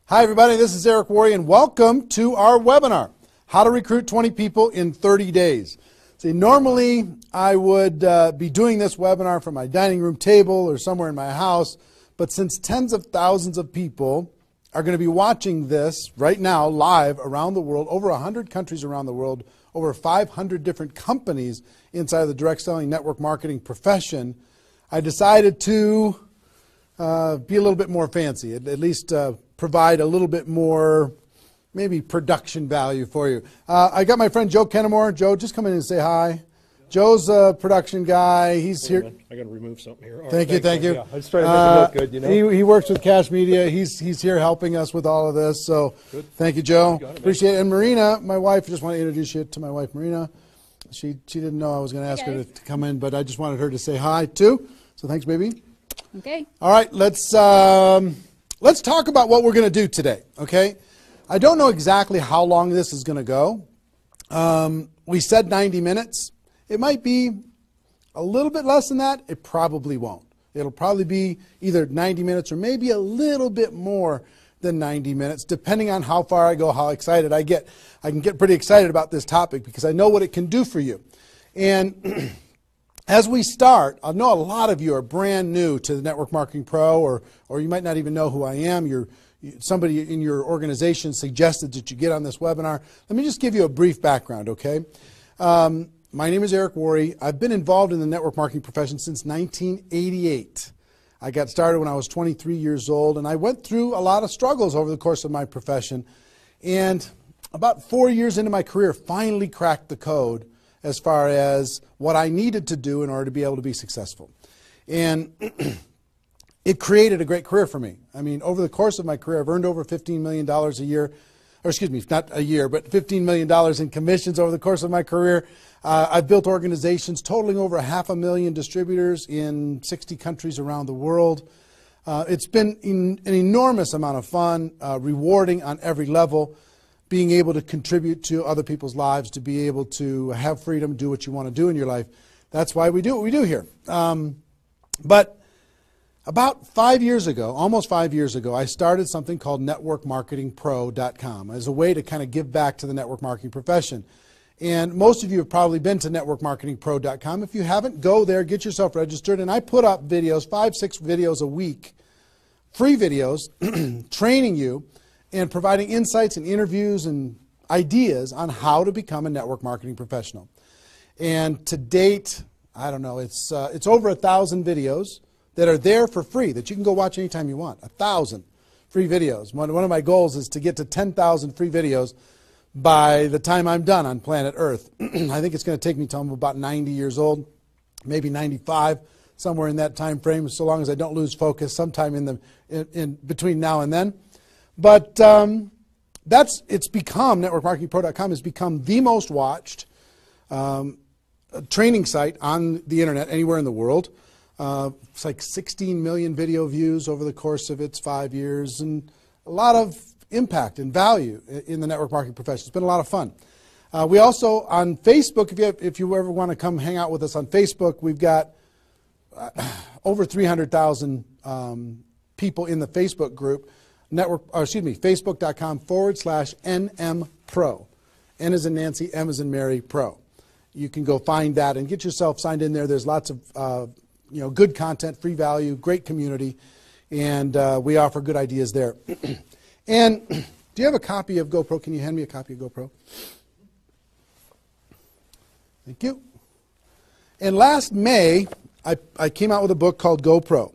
Hi everybody, this is Eric Worre and welcome to our webinar, How to Recruit 20 People in 30 Days. See, normally I would be doing this webinar from my dining room table or somewhere in my house, but since tens of thousands of people are going to be watching this right now live around the world, over 100 countries around the world, over 500 different companies inside of the direct selling network marketing profession, I decided to be a little bit more fancy, at least provide a little bit more maybe production value for you. I got my friend Joe Kennemore. Joe, just come in and say hi. Joe's a production guy. He's here. I got to remove something here. All thank right, you. Yeah, I just try to make it look good, you know. He works with Cash Media. He's here helping us with all of this. So Good. Thank you, Joe. You got it, Appreciate it. And Marina, my wife, just want to introduce you to my wife, Marina. She didn't know I was going to ask her to come in, but I just wanted her to say hi too. So thanks, baby. Okay. All right, let's talk about what we're going to do today, okay? I don't know exactly how long this is going to go. We said 90 minutes. It might be a little bit less than that. It probably won't. It'll probably be either 90 minutes or maybe a little bit more than 90 minutes, depending on how far I go, how excited I get. I can get pretty excited about this topic because I know what it can do for you. And as we start, I know a lot of you are brand new to the Network Marketing Pro, or you might not even know who I am. Somebody in your organization suggested that you get on this webinar. Let me just give you a brief background, okay? My name is Eric Worre. I've been involved in the network marketing profession since 1988. I got started when I was 23 years old, and I went through a lot of struggles over the course of my profession. And about 4 years into my career, finally cracked the code as far as what I needed to do in order to be able to be successful. And it created a great career for me. I mean, over the course of my career, I've earned over $15 million a year, or excuse me, not a year, but $15 million in commissions over the course of my career. I've built organizations totaling over 500,000 distributors in 60 countries around the world. It's been an enormous amount of fun, rewarding on every level, being able to contribute to other people's lives, to be able to have freedom, do what you want to do in your life. That's why we do what we do here. But about 5 years ago, almost 5 years ago, I started something called networkmarketingpro.com as a way to kind of give back to the network marketing profession. And most of you have probably been to networkmarketingpro.com. If you haven't, go there, get yourself registered, and I put up videos, 5-6 videos a week, free videos, training you and providing insights and interviews and ideas on how to become a network marketing professional. And to date, I don't know, it's over 1,000 videos that are there for free that you can go watch anytime you want. 1,000 free videos. One of my goals is to get to 10,000 free videos by the time I'm done on planet Earth. I think it's going to take me till I'm about 90 years old, maybe 95, somewhere in that time frame, so long as I don't lose focus sometime in between now and then. But it's become, networkmarketingpro.com has become the most watched training site on the internet anywhere in the world. It's like 16 million video views over the course of its 5 years, and a lot of impact and value in the network marketing profession. It's been a lot of fun. We also, on Facebook, if you ever want to come hang out with us on Facebook, we've got over 300,000 people in the Facebook group. Facebook.com/NMPro. N as in Nancy, M as in Mary, Pro. You can go find that and get yourself signed in there. There's lots of good content, free value, great community, and we offer good ideas there. And do you have a copy of GoPro? Can you hand me a copy of GoPro? Thank you. And last May, I came out with a book called GoPro,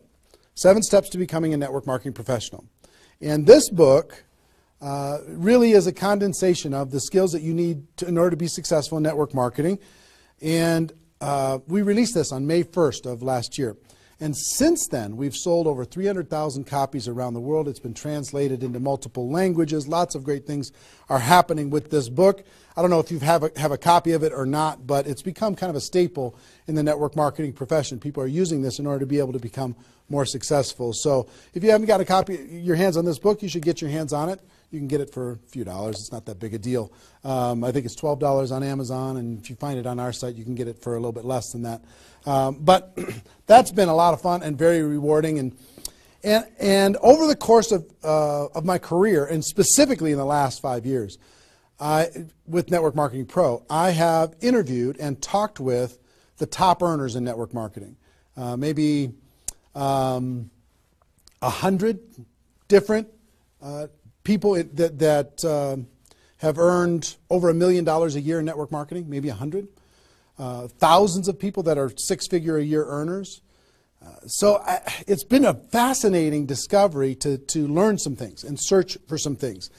7 Steps to Becoming a Network Marketing Professional. And this book really is a condensation of the skills that you need in order to be successful in network marketing. And we released this on May 1st of last year. And since then, we've sold over 300,000 copies around the world. It's been translated into multiple languages. Lots of great things are happening with this book. I don't know if you have a copy of it or not, but it's become kind of a staple in the network marketing profession. People are using this in order to be able to become more successful. So if you haven't got a copy, your hands on this book, you should get your hands on it. You can get it for a few dollars. It's not that big a deal. I think it's $12 on Amazon, and if you find it on our site, you can get it for a little bit less than that. But that's been a lot of fun and very rewarding. And over the course of my career, and specifically in the last 5 years, with Network Marketing Pro, I have interviewed and talked with the top earners in network marketing. Maybe 100 different people that have earned over $1 million a year in network marketing, maybe 100. Thousands of people that are six-figure a year earners. It's been a fascinating discovery to learn some things and search for some things.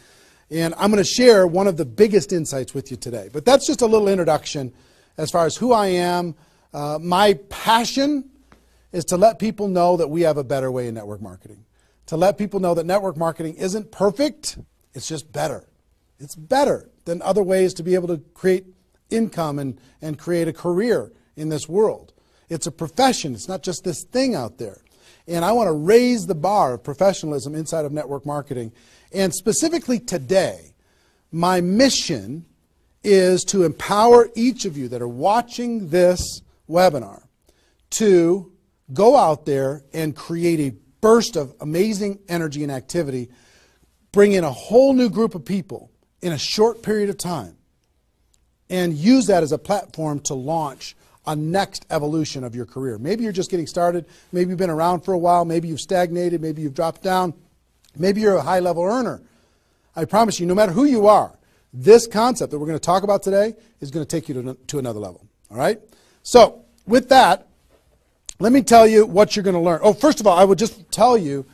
And I'm going to share one of the biggest insights with you today. But that's just a little introduction as far as who I am. My passion is to let people know that we have a better way in network marketing. To let people know that network marketing isn't perfect, it's just better. It's better than other ways to be able to create income and create a career in this world. It's a profession. It's not just this thing out there. And I want to raise the bar of professionalism inside of network marketing. And specifically today, my mission is to empower each of you that are watching this webinar to go out there and create a burst of amazing energy and activity, bring in a whole new group of people in a short period of time, and use that as a platform to launch a next evolution of your career. Maybe you're just getting started. Maybe you've been around for a while. Maybe you've stagnated. Maybe you've dropped down. Maybe you're a high-level earner. I promise you, no matter who you are, this concept that we're going to talk about today is going to take you to another level. All right? So, with that, let me tell you what you're going to learn. Oh, first of all, I would just tell you,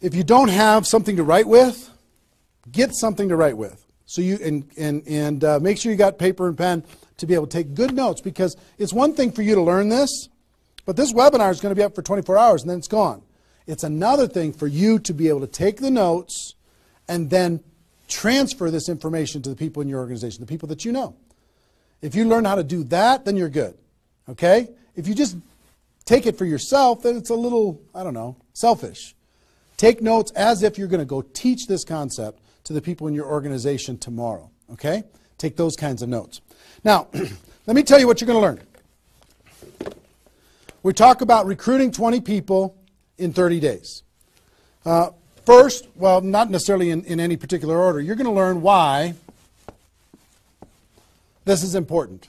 if you don't have something to write with, get something to write with. So you make sure you got paper and pen to be able to take good notes, because it's one thing for you to learn this, but this webinar is going to be up for 24 hours and then it's gone. It's another thing for you to be able to take the notes and then transfer this information to the people in your organization, the people that you know. If you learn how to do that, then you're good. Okay? If you just take it for yourself, then it's a little, I don't know, selfish. Take notes as if you're going to go teach this concept to the people in your organization tomorrow. Okay? Take those kinds of notes. Now, let me tell you what you're going to learn. We talk about recruiting 20 people in 30 days. First, well, not necessarily in any particular order, you're going to learn why this is important.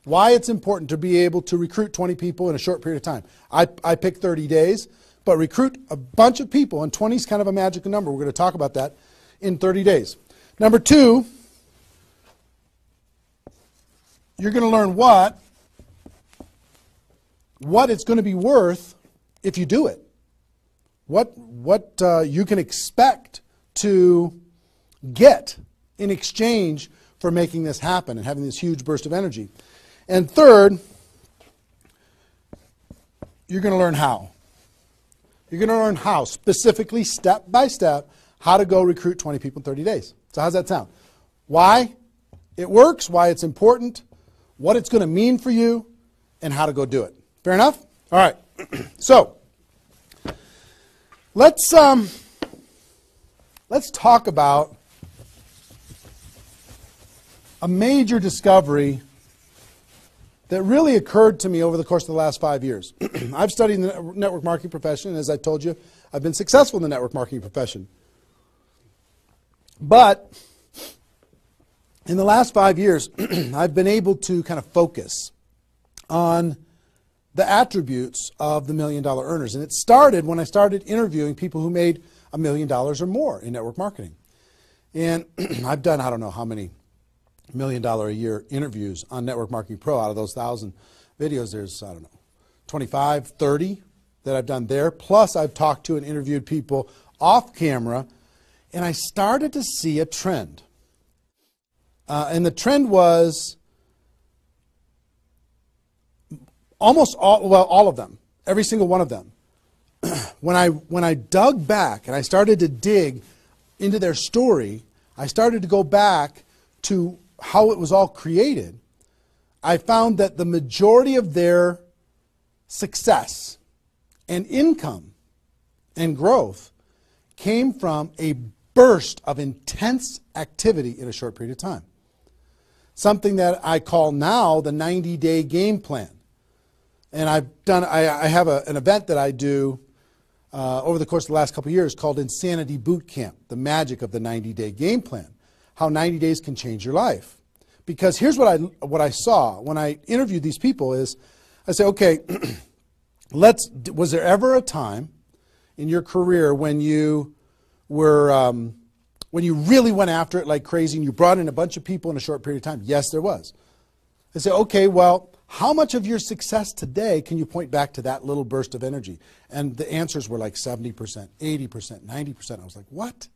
Why it's important to be able to recruit 20 people in a short period of time. I picked 30 days, but recruit a bunch of people, and 20 is kind of a magical number. We're going to talk about that in 30 days. Number two, you're going to learn what it's going to be worth if you do it. What you can expect to get in exchange for making this happen and having this huge burst of energy. And third, you're going to learn how. You're going to learn how, specifically, step by step, how to go recruit 20 people in 30 days. So how's that sound? Why it works, why it's important, what it's going to mean for you, and how to go do it. Fair enough? All right. So, let's talk about a major discovery that really occurred to me over the course of the last 5 years. I've studied the network marketing profession, and as I told you, I've been successful in the network marketing profession. But in the last 5 years, I've been able to kind of focus on the attributes of the $1 million earners. And it started when I started interviewing people who made $1 million or more in network marketing. And I've done, I don't know how many $1 million a year interviews on Network Marketing Pro. Out of those 1,000 videos, there's, I don't know, 25, 30 that I've done there. Plus, I've talked to and interviewed people off camera. And I started to see a trend. And the trend was almost all of them, every single one of them. When I dug back and I started to dig into their story, I started to go back to how it was all created. I found that the majority of their success and income and growth came from a burst of intense activity in a short period of time. Something that I call now the 90-day game plan. And I have an event that I do over the course of the last couple of years called Insanity Boot Camp, the magic of the 90-day game plan, how 90 days can change your life. Because here's what I saw when I interviewed these people is, I say, okay, was there ever a time in your career when you were, when you really went after it like crazy and you brought in a bunch of people in a short period of time? Yes, there was. I say, okay, well, how much of your success today can you point back to that little burst of energy? And the answers were like 70%, 80%, 90%. I was like, what?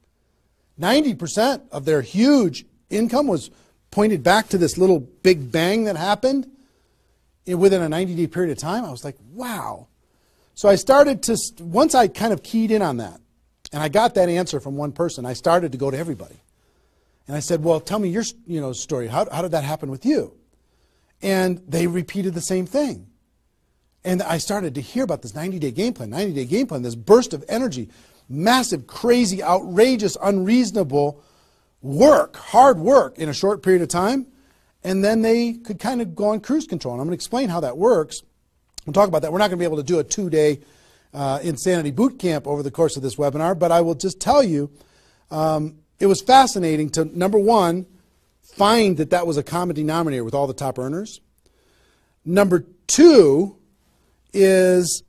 90% of their huge income was pointed back to this little big bang that happened within a 90-day period of time? I was like, wow. So I started to, once I kind of keyed in on that, and I got that answer from one person, I started to go to everybody. And I said, well, tell me your story. How did that happen with you? And they repeated the same thing. And I started to hear about this 90-day game plan, this burst of energy, massive, crazy, outrageous, unreasonable work, hard work in a short period of time. And then they could kind of go on cruise control. And I'm going to explain how that works. We'll talk about that. We're not going to be able to do a 2-day Insanity Boot Camp over the course of this webinar, but I will just tell you, it was fascinating to, number one, find that was a common denominator with all the top earners. Number two is,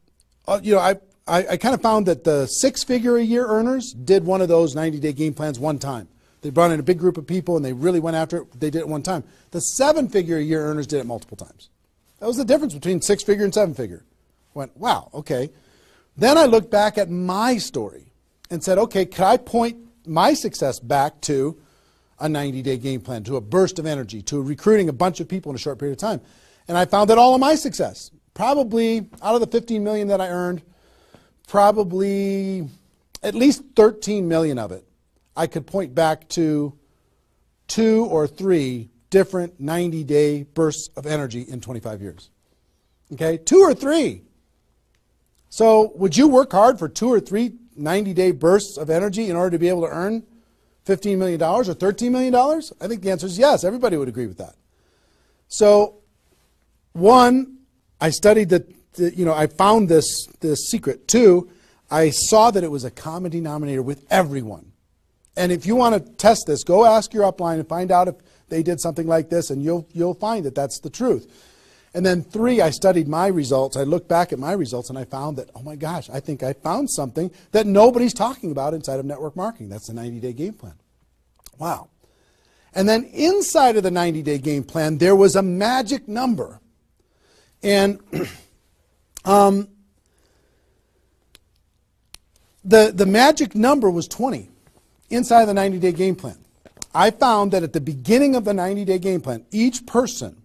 I kind of found that the 6-figure-a-year earners did one of those 90-day game plans one time. They brought in a big group of people and they really went after it. They did it one time. The 7-figure-a-year earners did it multiple times. That was the difference between 6-figure and 7-figure. Went, wow, okay. Then I looked back at my story and said, okay, could I point my success back to a 90-day game plan, to a burst of energy, to recruiting a bunch of people in a short period of time? And I found that all of my success, probably out of the 15 million that I earned, probably at least 13 million of it, I could point back to 2 or 3 different 90-day bursts of energy in 25 years. Okay, 2 or 3. So would you work hard for 2 or 3 90-day bursts of energy in order to be able to earn $15 million or $13 million? I think the answer is yes. Everybody would agree with that. So, one, I studied I found this secret. 2, I saw that it was a common denominator with everyone. And if you want to test this, go ask your upline and find out if they did something like this, and you'll find that that's the truth. And then 3, I studied my results. I looked back at my results and I found that, oh my gosh, I think I found something that nobody's talking about inside of network marketing. That's the 90-day game plan. Wow. And then inside of the 90-day game plan, there was a magic number. And the magic number was 20 inside of the 90-day game plan. I found that at the beginning of the 90-day game plan, each person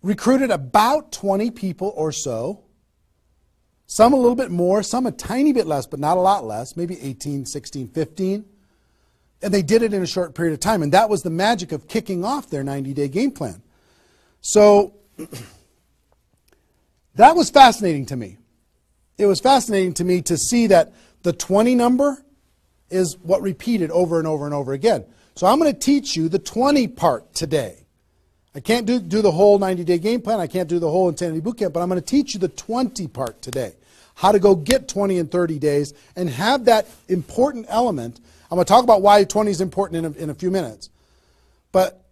recruited about 20 people or so, some a little bit more, some a tiny bit less, but not a lot less, maybe 18, 16, 15. And they did it in a short period of time. And that was the magic of kicking off their 90-day game plan. So that was fascinating to me. It was fascinating to me to see that the 20 number is what repeated over and over and over again. So I'm going to teach you the 20 part today. I can't do the whole 90-day game plan. I can't do the whole Insanity Bootcamp, but I'm going to teach you the 20 part today. How to go get 20 in 30 days and have that important element. I'm going to talk about why 20 is important in a few minutes. But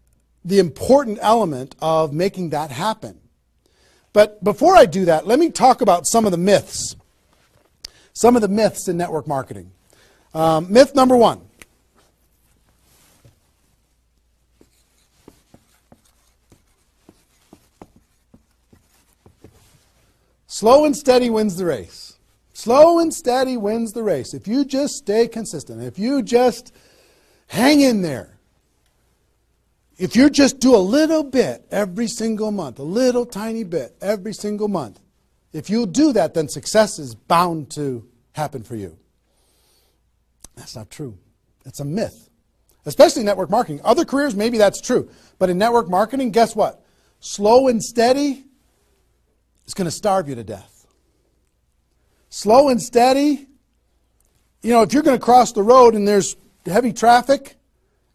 the important element of making that happen. But before I do that, let me talk about some of the myths. Some of the myths in network marketing. Myth number 1. Slow and steady wins the race. Slow and steady wins the race. If you just stay consistent, if you just hang in there, if you just do a little bit every single month, a little tiny bit every single month, if you do that, then success is bound to happen for you. That's not true. It's a myth, especially in network marketing. Other careers, maybe that's true. But in network marketing, guess what? Slow and steady is going to starve you to death. Slow and steady, if you're going to cross the road and there's heavy traffic,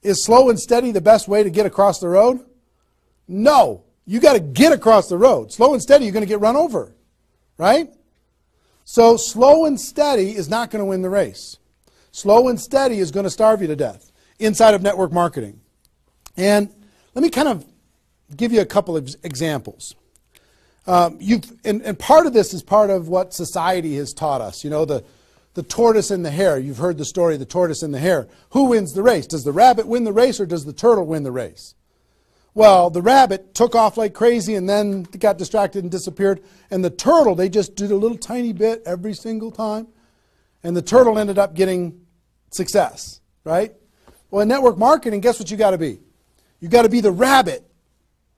is slow and steady the best way to get across the road? No. You got to get across the road. Slow and steady, you're going to get run over, right? So slow and steady is not going to win the race. Slow and steady is going to starve you to death inside of network marketing. And let me kind of give you a couple of examples. And part of this is part of what society has taught us. You know, the tortoise and the hare. You've heard the story of the tortoise and the hare. Who wins the race? Does the rabbit win the race or does the turtle win the race? Well, the rabbit took off like crazy and then got distracted and disappeared. And the turtle, they just did a little tiny bit every single time. And the turtle ended up getting success, right? Well, in network marketing, guess what you got to be? You got to be the rabbit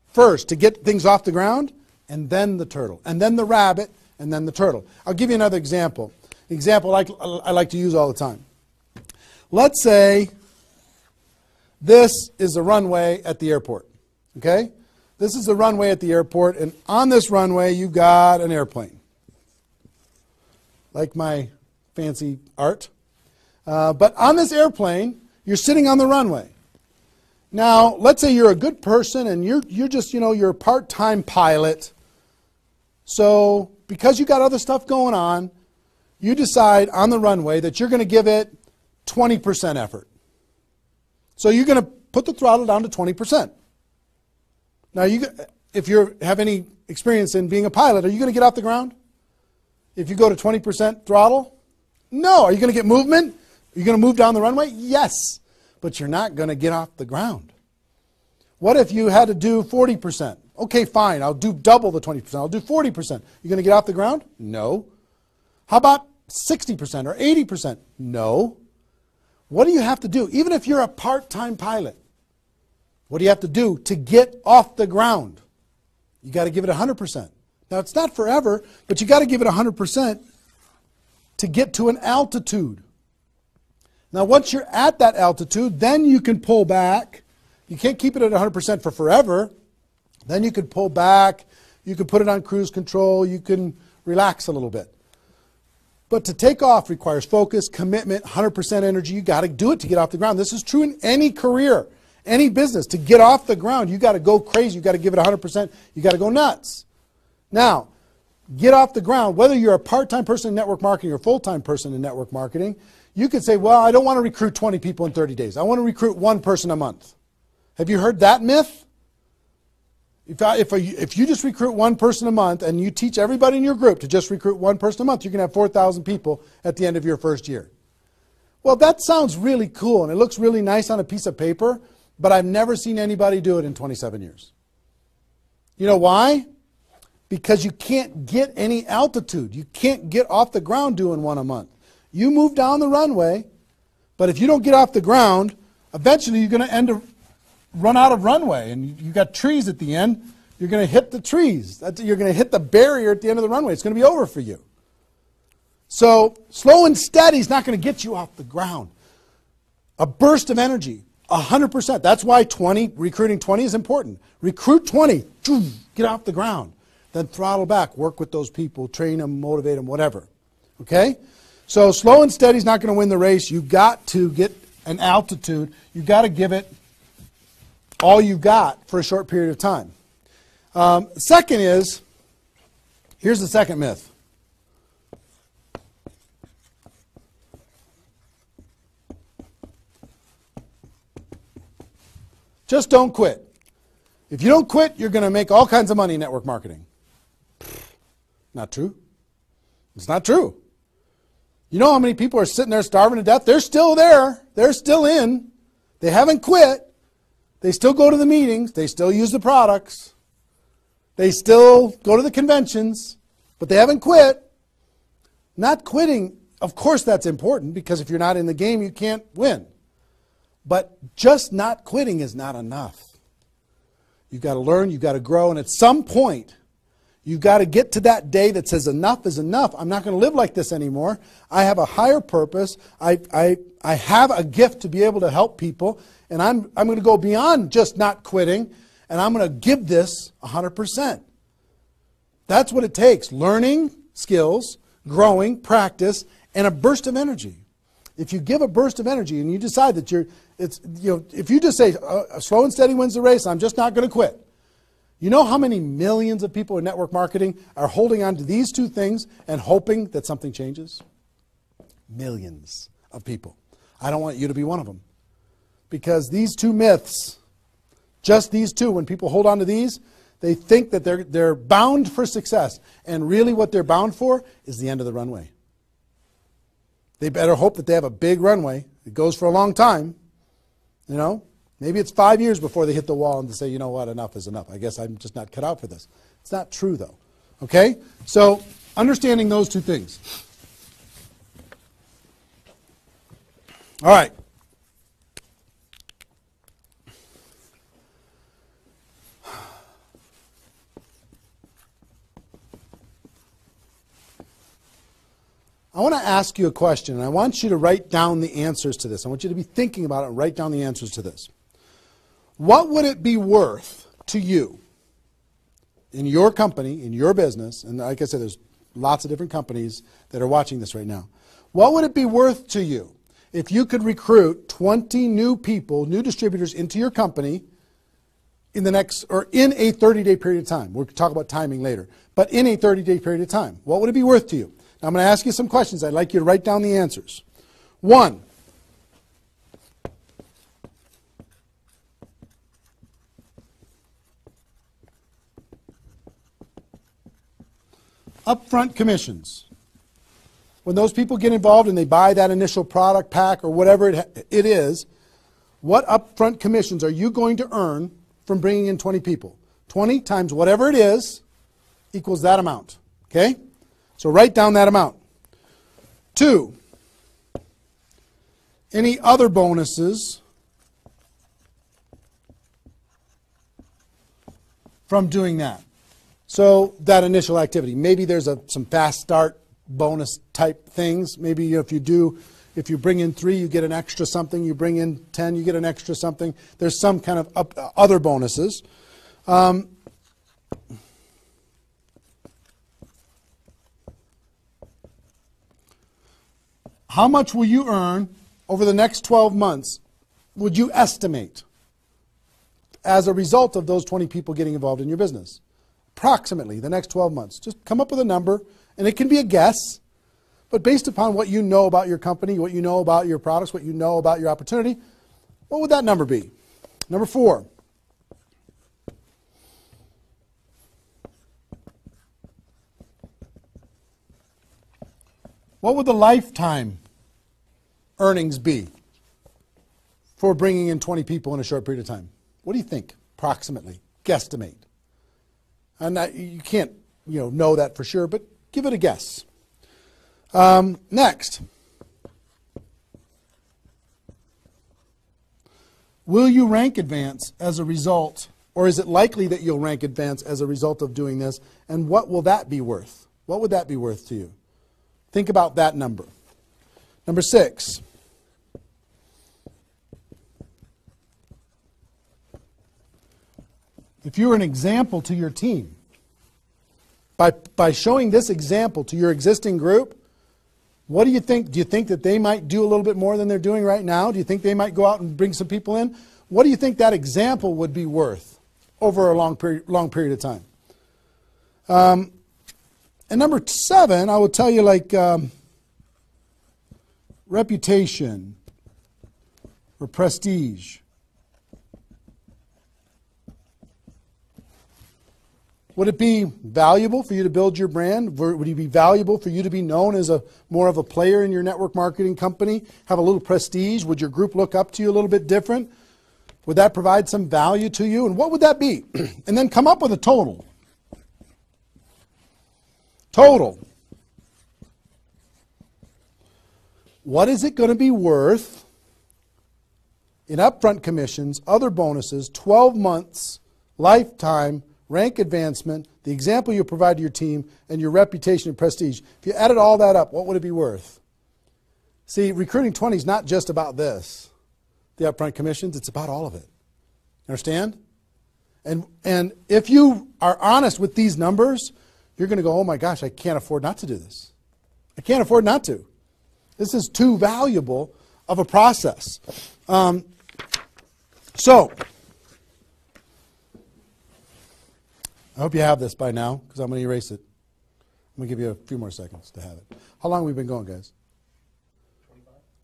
first to get things off the ground, and then the turtle, and then the rabbit, and then the turtle. I'll give you another example. Example I like to use all the time. Let's say this is a runway at the airport. Okay? This is the runway at the airport, and on this runway you've got an airplane. Like my fancy art. But on this airplane, you're sitting on the runway. Now, let's say you're a good person and you're just, you're a part-time pilot. So, because you got other stuff going on, you decide on the runway that you're going to give it 20% effort. So you're going to put the throttle down to 20%. Now, if you have any experience in being a pilot, are you going to get off the ground? If you go to 20% throttle? No. Are you going to get movement? Are you going to move down the runway? Yes. But you're not going to get off the ground. What if you had to do 40%? Okay, fine. I'll do double the 20%. I'll do 40%. You going to get off the ground? No. How about 60% or 80%? No. What do you have to do? Even if you're a part-time pilot, what do you have to do to get off the ground? You got to give it 100%. Now, it's not forever, but you got to give it 100% to get to an altitude. Now, once you're at that altitude, then you can pull back. You can't keep it at 100% for forever. Then you can pull back. You can put it on cruise control. You can relax a little bit. But to take off requires focus, commitment, 100% energy. You got to do it to get off the ground. This is true in any career, any business. To get off the ground, you got to go crazy. You got to give it 100%. You got to go nuts. Now, get off the ground. Whether you're a part-time person in network marketing or a full-time person in network marketing, you could say, well, I don't want to recruit 20 people in 30 days. I want to recruit one person a month. Have you heard that myth? If you just recruit one person a month and you teach everybody in your group to just recruit one person a month, you can have 4,000 people at the end of your first year. Well, that sounds really cool and it looks really nice on a piece of paper, but I've never seen anybody do it in 27 years. You know why? Because you can't get any altitude. You can't get off the ground doing one a month. You move down the runway, but if you don't get off the ground, eventually you're going to run out of runway, and you've got trees at the end. You're going to hit the trees. You're going to hit the barrier at the end of the runway. It's going to be over for you. So slow and steady is not going to get you off the ground. A burst of energy, 100%. That's why recruiting 20 is important. Recruit 20, get off the ground. Then throttle back, work with those people, train them, motivate them, whatever. Okay? So slow and steady is not going to win the race. You've got to get an altitude. You've got to give it all you've got for a short period of time. Second is, here's the second myth. Just don't quit. If you don't quit, you're going to make all kinds of money in network marketing. Not true. It's not true. You know how many people are sitting there starving to death? They're still there. They're still in. They haven't quit. They still go to the meetings. They still use the products. They still go to the conventions. But they haven't quit. Not quitting, of course that's important, because if you're not in the game, you can't win. But just not quitting is not enough. You've got to learn. You've got to grow. And at some point, you've got to get to that day that says enough is enough. I'm not going to live like this anymore. I have a higher purpose. I have a gift to be able to help people. And I'm going to go beyond just not quitting. And I'm going to give this 100%. That's what it takes. Learning skills, growing, practice, and a burst of energy. If you give a burst of energy and you decide that if you just say slow and steady wins the race, I'm just not going to quit. You know how many millions of people in network marketing are holding on to these two things and hoping that something changes? Millions of people. I don't want you to be one of them. Because these two myths, just these two, when people hold on to these, they think that they're bound for success. And really what they're bound for is the end of the runway. They better hope that they have a big runway. It goes for a long time. You know, maybe it's 5 years before they hit the wall and they say, you know what, enough is enough. I guess I'm just not cut out for this. It's not true, though. Okay? So, understanding those two things. All right. I want to ask you a question, and I want you to write down the answers to this. I want you to be thinking about it and write down the answers to this. What would it be worth to you in your company, in your business, and like I said, there's lots of different companies that are watching this right now. What would it be worth to you if you could recruit 20 new people, new distributors into your company in the next, or in a 30-day period of time? We'll talk about timing later, but in a 30-day period of time. What would it be worth to you? Now, I'm going to ask you some questions. I'd like you to write down the answers. 1, upfront commissions. When those people get involved and they buy that initial product pack or whatever it is, what upfront commissions are you going to earn from bringing in 20 people? 20 times whatever it is equals that amount. Okay? So write down that amount. 2, any other bonuses from doing that? So that initial activity. Maybe there's some fast start bonus type things. Maybe if you bring in 3, you get an extra something. You bring in 10, you get an extra something. There's some kind of other bonuses. How much will you earn over the next 12 months, would you estimate, as a result of those 20 people getting involved in your business? Approximately the next 12 months. Just come up with a number, and it can be a guess, but based upon what you know about your company, what you know about your products, what you know about your opportunity, what would that number be? Number 4. What would the lifetime earnings be for bringing in 20 people in a short period of time? What do you think, approximately, guesstimate? And you can't, know that for sure, but give it a guess. Next, will you rank advance as a result, or is it likely that you'll rank advance as a result of doing this? And what will that be worth? What would that be worth to you? Think about that number. Number 6. If you're an example to your team, by showing this example to your existing group, what do you think? Do you think that they might do a little bit more than they're doing right now? Do you think they might go out and bring some people in? What do you think that example would be worth over a long period of time? And number 7, I will tell you, like reputation or prestige. Would it be valuable for you to build your brand? Would it be valuable for you to be known as more of a player in your network marketing company? Have a little prestige? Would your group look up to you a little bit different? Would that provide some value to you? And what would that be? And then come up with a total. Total. What is it going to be worth in upfront commissions, other bonuses, 12 months, lifetime, rank advancement, the example you provide to your team, and your reputation and prestige? If you added all that up, what would it be worth? See, recruiting 20 is not just about this, the upfront commissions. It's about all of it. Understand? And if you are honest with these numbers, you're going to go, oh my gosh, I can't afford not to do this. I can't afford not to. This is too valuable of a process. So, I hope you have this by now because I'm going to erase it. I'm going to give you a few more seconds to have it. How long have we been going, guys?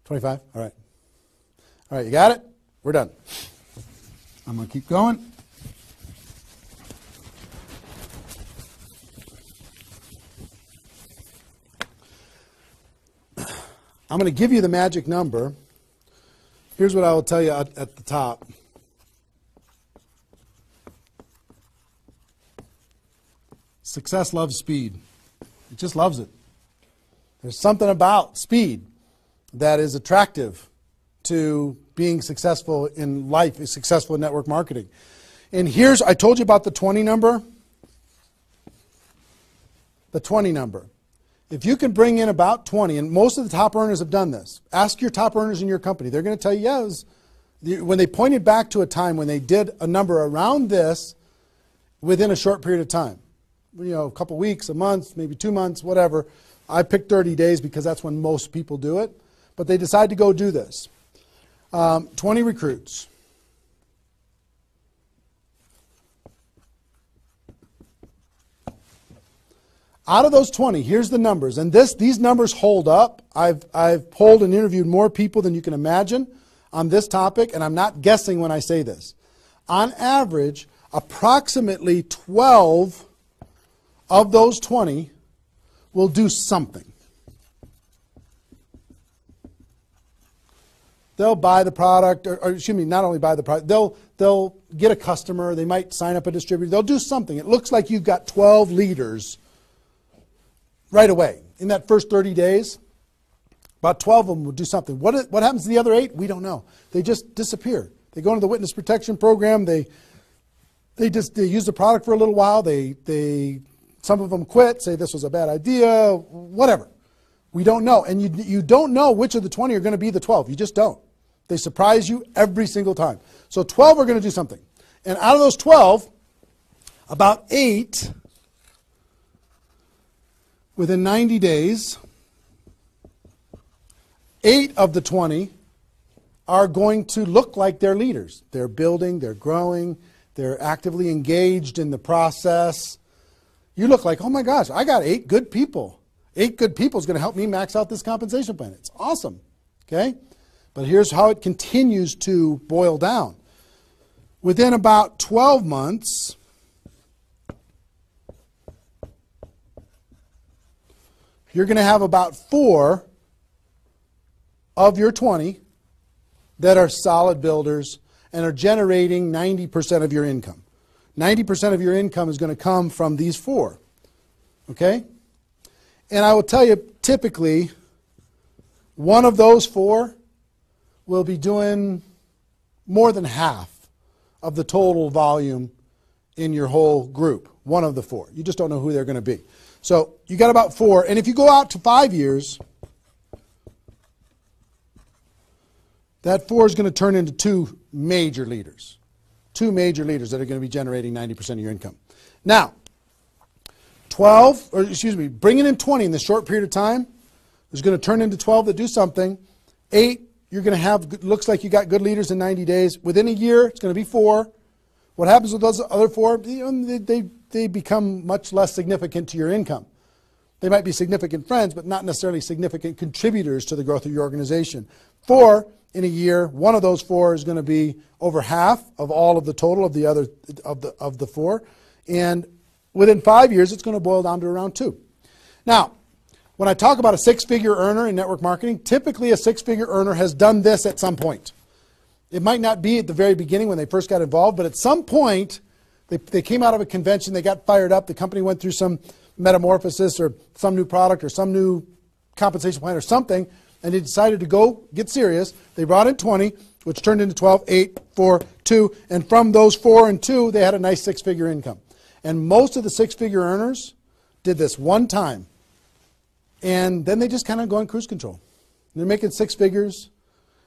25? All right. All right, you got it? We're done. I'm going to keep going. I'm going to give you the magic number. Here's what I will tell you at the top. Success loves speed. It just loves it. There's something about speed that is attractive to being successful in life, successful in network marketing. And here's, I told you about the 20 number. The 20 number. If you can bring in about 20, and most of the top earners have done this. Ask your top earners in your company. They're going to tell you, yes. When they pointed back to a time when they did a number around this within a short period of time. You know, a couple weeks, a month, maybe 2 months, whatever. I picked 30 days because that's when most people do it. But they decide to go do this. 20 recruits. Out of those 20, here's the numbers. And these numbers hold up. I've polled and interviewed more people than you can imagine on this topic, and I'm not guessing when I say this. On average, approximately 12 of those 20 will do something. They'll buy the product, or excuse me, not only buy the product, they'll get a customer, they might sign up a distributor, they'll do something. It looks like you've got 12 leaders right away. In that first 30 days, about 12 of them will do something. What happens to the other 8? We don't know. They just disappear. They go into the witness protection program, they use the product for a little while, some of them quit, say this was a bad idea, whatever. We don't know. And you don't know which of the 20 are going to be the 12. You just don't. They surprise you every single time. So 12 are going to do something. And out of those 12, about 8, within 90 days, 8 of the 20 are going to look like they're leaders. They're building, they're growing, they're actively engaged in the process. You look like, oh my gosh, I got 8 good people. 8 good people is going to help me max out this compensation plan. It's awesome. Okay? But here's how it continues to boil down. Within about 12 months, you're going to have about 4 of your 20 that are solid builders and are generating 90% of your income. 90% of your income is going to come from these 4. Okay? And I will tell you, typically, one of those 4 will be doing more than half of the total volume in your whole group. One of the 4. You just don't know who they're going to be. So you got about 4. And if you go out to 5 years, that 4 is going to turn into 2 major leaders. 2 major leaders that are going to be generating 90% of your income. Now, bringing in 20 in this short period of time is going to turn into 12 that do something. 8, you're going to have, looks like you got good leaders in 90 days. Within a year, it's going to be 4. What happens with those other 4? They become much less significant to your income. They might be significant friends, but not necessarily significant contributors to the growth of your organization. 4 in a year, one of those 4 is going to be over half of all of the total of the other of the 4, and within 5 years, it's going to boil down to around 2. Now, when I talk about a 6-figure earner in network marketing, typically a 6-figure earner has done this at some point. It might not be at the very beginning when they first got involved, but at some point, they came out of a convention, they got fired up, the company went through some metamorphosis or some new product or some new compensation plan or something, and they decided to go get serious. They brought in 20, which turned into 12, 8, 4, 2, and from those 4 and 2, they had a nice 6-figure income. And most of the 6-figure earners did this one time, and then they just kind of go in cruise control. They're making 6 figures,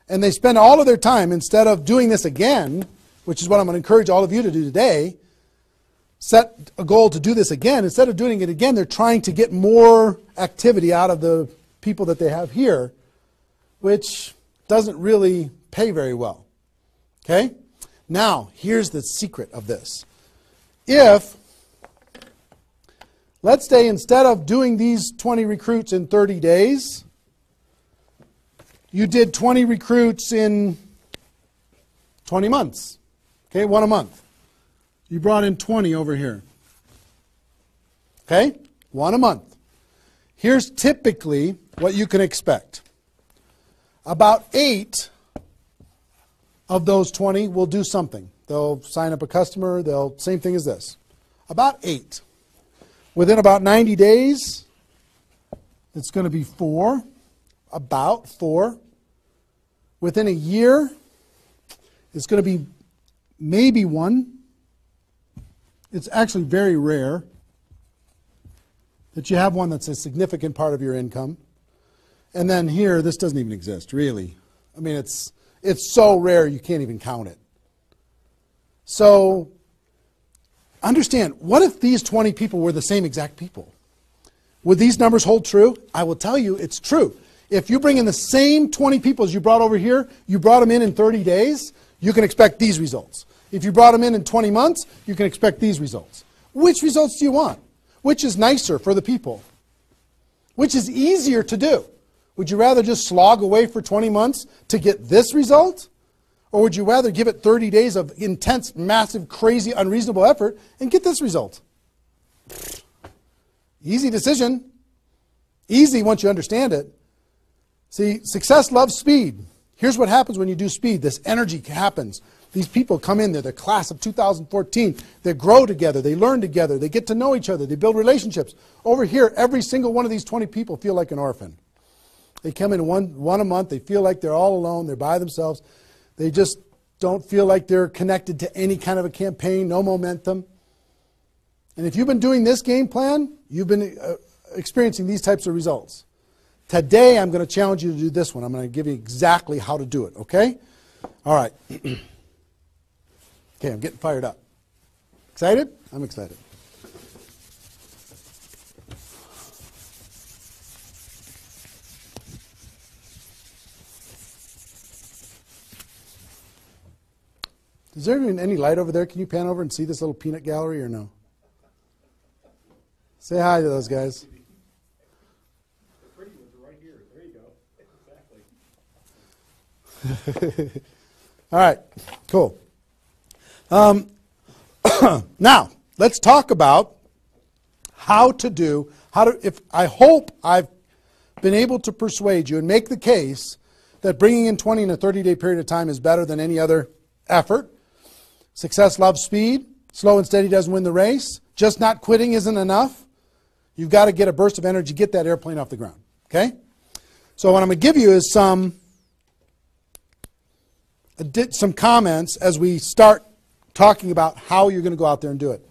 and they spend all of their time, instead of doing this again, which is what I'm going to encourage all of you to do today, set a goal to do this again. Instead of doing it again, they're trying to get more activity out of the people that they have here, which doesn't really pay very well. Okay? Now, here's the secret of this. If let's say instead of doing these 20 recruits in 30 days, you did 20 recruits in 20 months. Okay, one a month. You brought in 20 over here. Okay, one a month. Here's typically what you can expect. About 8 of those 20 will do something. They'll sign up a customer. Same thing as this. About 8. Within about 90 days, it's going to be 4. About 4. Within a year, it's going to be maybe 1. It's actually very rare that you have one that's a significant part of your income. And then here, this doesn't even exist, really. I mean, it's so rare you can't even count it. So understand, what if these 20 people were the same exact people? Would these numbers hold true? I will tell you it's true. If you bring in the same 20 people as you brought over here, you brought them in 30 days, you can expect these results. If you brought them in 20 months, you can expect these results. Which results do you want? Which is nicer for the people? Which is easier to do? Would you rather just slog away for 20 months to get this result? Or would you rather give it 30 days of intense, massive, crazy, unreasonable effort and get this result? Easy decision. Easy once you understand it. See, success loves speed. Here's what happens when you do speed. This energy happens. These people come in there, the class of 2014. They grow together. They learn together. They get to know each other. They build relationships. Over here, every single one of these 20 people feel like an orphan. They come in one a month. They feel like they're all alone. They're by themselves. They just don't feel like they're connected to any kind of a campaign, no momentum. And if you've been doing this game plan, you've been experiencing these types of results. Today, I'm going to challenge you to do this one. I'm going to give you exactly how to do it, okay? All right. Okay, I'm getting fired up. Excited? I'm excited. Is there even any light over there? Can you pan over and see this little peanut gallery or no? Say hi to those guys. The pretty ones are right here. There you go. Exactly. All right, cool. Now, let's talk about I hope I've been able to persuade you and make the case that bringing in 20 in a 30-day period of time is better than any other effort. Success loves speed. Slow and steady doesn't win the race. Just not quitting isn't enough. You've got to get a burst of energy, get that airplane off the ground. Okay? So what I'm going to give you is some comments as we start talking about how you're going to go out there and do it.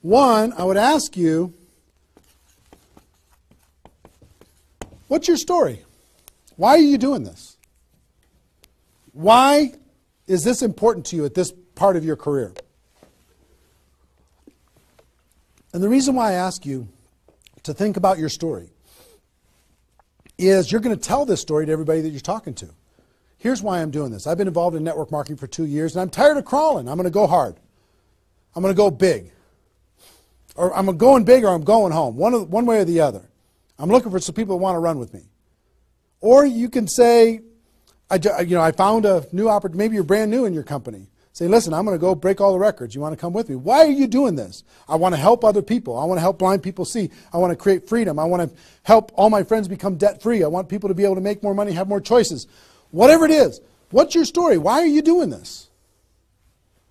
One, I would ask you, what's your story? Why are you doing this? Why is this important to you at this part of your career? And the reason why I ask you to think about your story is you're going to tell this story to everybody that you're talking to. Here's why I'm doing this. I've been involved in network marketing for 2 years, and I'm tired of crawling. I'm going to go hard. I'm going to go big. Or I'm going big or I'm going home, one way or the other. I'm looking for some people that want to run with me. Or you can say, I found a new opportunity. Maybe you're brand new in your company. Say, listen, I'm going to go break all the records. You want to come with me? Why are you doing this? I want to help other people. I want to help blind people see. I want to create freedom. I want to help all my friends become debt-free. I want people to be able to make more money, have more choices. Whatever it is, what's your story? Why are you doing this?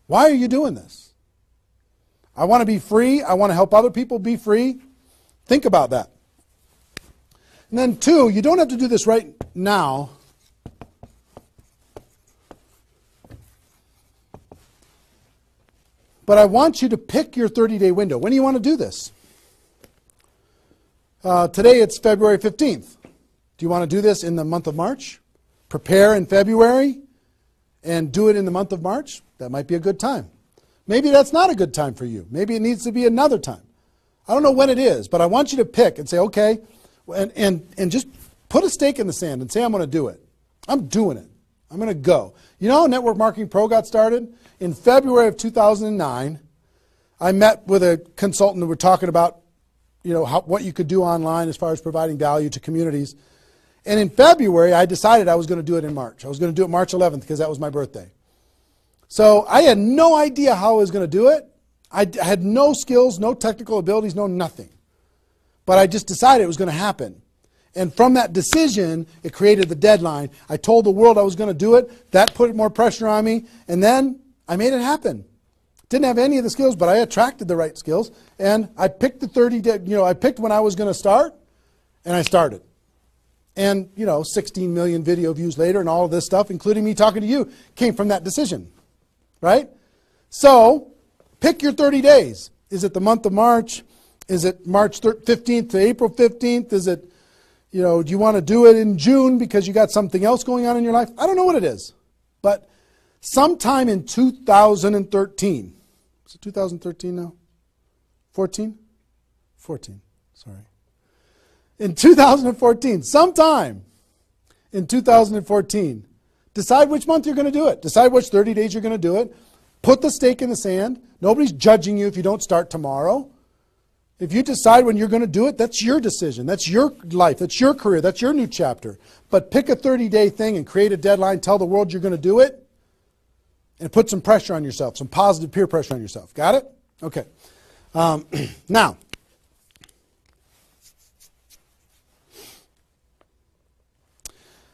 Why are you doing this? I want to be free. I want to help other people be free. Think about that. And then 2, you don't have to do this right now. But I want you to pick your 30-day window. When do you want to do this? Today it's February 15th. Do you want to do this in the month of March? Prepare in February and do it in the month of March? That might be a good time. Maybe that's not a good time for you. Maybe it needs to be another time. I don't know when it is, but I want you to pick and say, okay, and just put a stake in the sand and say, I'm going to do it. I'm doing it. I'm going to go. You know how Network Marketing Pro got started? In February of 2009, I met with a consultant and we're talking about what you could do online as far as providing value to communities. And in February, I decided I was going to do it in March. I was going to do it March 11th because that was my birthday. So I had no idea how I was going to do it. I had no skills, no technical abilities, no nothing. But I just decided it was going to happen. And from that decision, it created the deadline. I told the world I was going to do it. That put more pressure on me. And then I made it happen. Didn't have any of the skills, but I attracted the right skills. And I picked the 30 day, I picked when I was going to start, and I started. And, 16 million video views later and all of this stuff, including me talking to you, came from that decision. Right? So, pick your 30 days. Is it the month of March? Is it March 15th to April 15th? Is it, do you want to do it in June because you got something else going on in your life? I don't know what it is. But sometime in 2013, is it 2013 now? 14? 14, sorry. In 2014, sometime in 2014, decide which month you're going to do it. Decide which 30 days you're going to do it. Put the stake in the sand. Nobody's judging you if you don't start tomorrow. If you decide when you're going to do it, that's your decision. That's your life. That's your career. That's your new chapter. But pick a 30-day thing and create a deadline. Tell the world you're going to do it. And put some pressure on yourself, some positive peer pressure on yourself. Got it? Okay. Now,